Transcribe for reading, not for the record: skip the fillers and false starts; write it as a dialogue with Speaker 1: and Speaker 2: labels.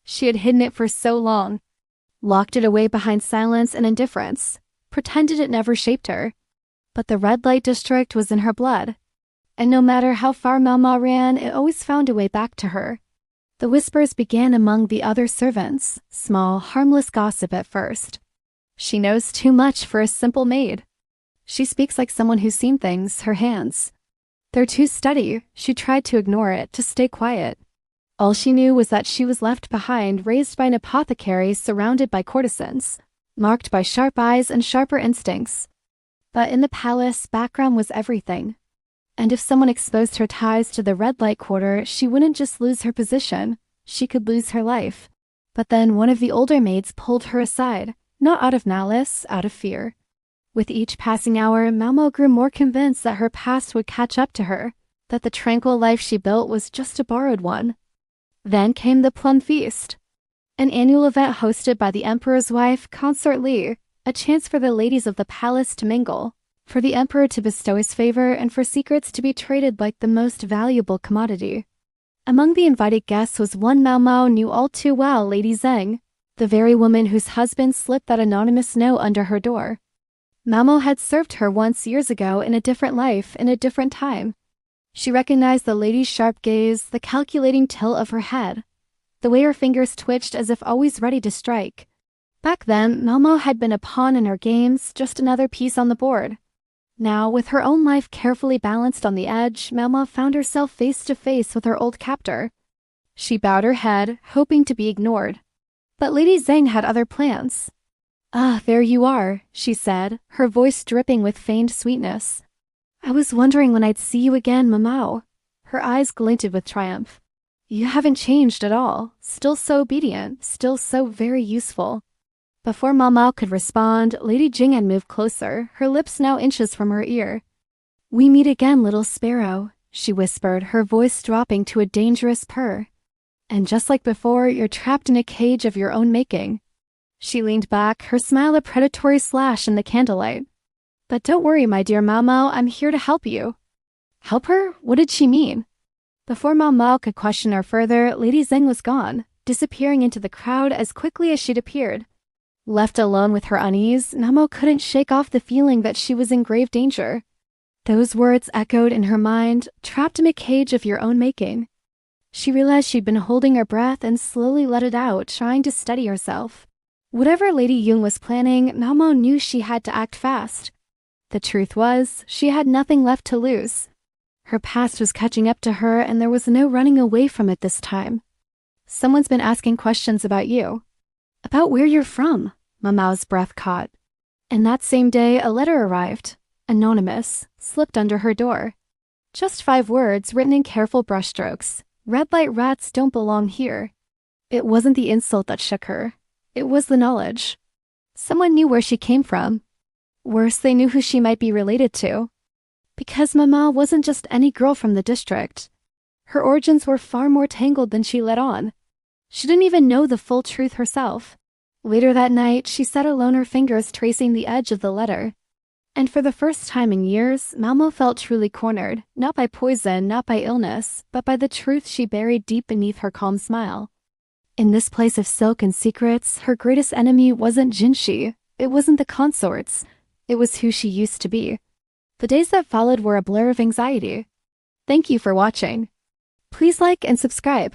Speaker 1: She had hidden it for so long, locked it away behind silence and indifference, pretended it never shaped her. But the red light district was in her blood, and no matter how far Mama ran, it always found a way back to her. The whispers began among the other servants, small, harmless gossip at first. She knows too much for a simple maid. She speaks like someone who's seen things, her hands. They're too steady. She tried to ignore it, to stay quiet. All she knew was that she was left behind, raised by an apothecary surrounded by courtesans, marked by sharp eyes and sharper instincts. But in the palace, background was everything. And if someone exposed her ties to the red light quarter, she wouldn't just lose her position, she could lose her life. But then one of the older maids pulled her aside, not out of malice, out of fear. With each passing hour, Malmo grew more convinced that her past would catch up to her, that the tranquil life she built was just a borrowed one. Then came the plum feast, an annual event hosted by the emperor's wife, Consort Li, a chance for the ladies of the palace to mingle, for the emperor to bestow his favor, and for secrets to be traded like the most valuable commodity. Among the invited guests was one Malmo knew all too well, Lady Zheng, the very woman whose husband slipped that anonymous note under her door. Malmo had served her once years ago in a different life, in a different time. She recognized the lady's sharp gaze, the calculating tilt of her head, the way her fingers twitched as if always ready to strike. Back then, Malmo had been a pawn in her games, just another piece on the board. Now, with her own life carefully balanced on the edge, Malmo found herself face to face with her old captor. She bowed her head, hoping to be ignored. But Lady Zheng had other plans. "Ah, there you are," she said, her voice dripping with feigned sweetness. "I was wondering when I'd see you again, Mamao." Her eyes glinted with triumph. "You haven't changed at all. Still so obedient, still so very useful." Before Mamao could respond, Lady Jing had moved closer, her lips now inches from her ear. "We meet again, little sparrow," she whispered, her voice dropping to a dangerous purr. "And just like before, you're trapped in a cage of your own making." She leaned back, her smile a predatory slash in the candlelight. "But don't worry, my dear Malmo, I'm here to help you." Help her? What did she mean? Before Malmo could question her further, Lady Zheng was gone, disappearing into the crowd as quickly as she'd appeared. Left alone with her unease, Malmo couldn't shake off the feeling that she was in grave danger. Those words echoed in her mind, trapped in a cage of your own making. She realized she'd been holding her breath and slowly let it out, trying to steady herself. Whatever Lady Yung was planning, Malmo knew she had to act fast. The truth was, she had nothing left to lose. Her past was catching up to her, and there was no running away from it this time. "Someone's been asking questions about you." "About where you're from," Mamao's breath caught. And that same day, a letter arrived, anonymous, slipped under her door. Just 5 words written in careful brushstrokes. "Red light rats don't belong here." It wasn't the insult that shook her. It was the knowledge. Someone knew where she came from. Worse, they knew who she might be related to. Because Mama wasn't just any girl from the district. Her origins were far more tangled than she let on. She didn't even know the full truth herself. Later that night, she sat alone, her fingers tracing the edge of the letter. And for the first time in years, Malmo felt truly cornered, not by poison, not by illness, but by the truth she buried deep beneath her calm smile. In this place of silk and secrets, her greatest enemy wasn't Jinshi. It wasn't the consorts. It was who she used to be. The days that followed were a blur of anxiety. Thank you for watching. Please like and subscribe.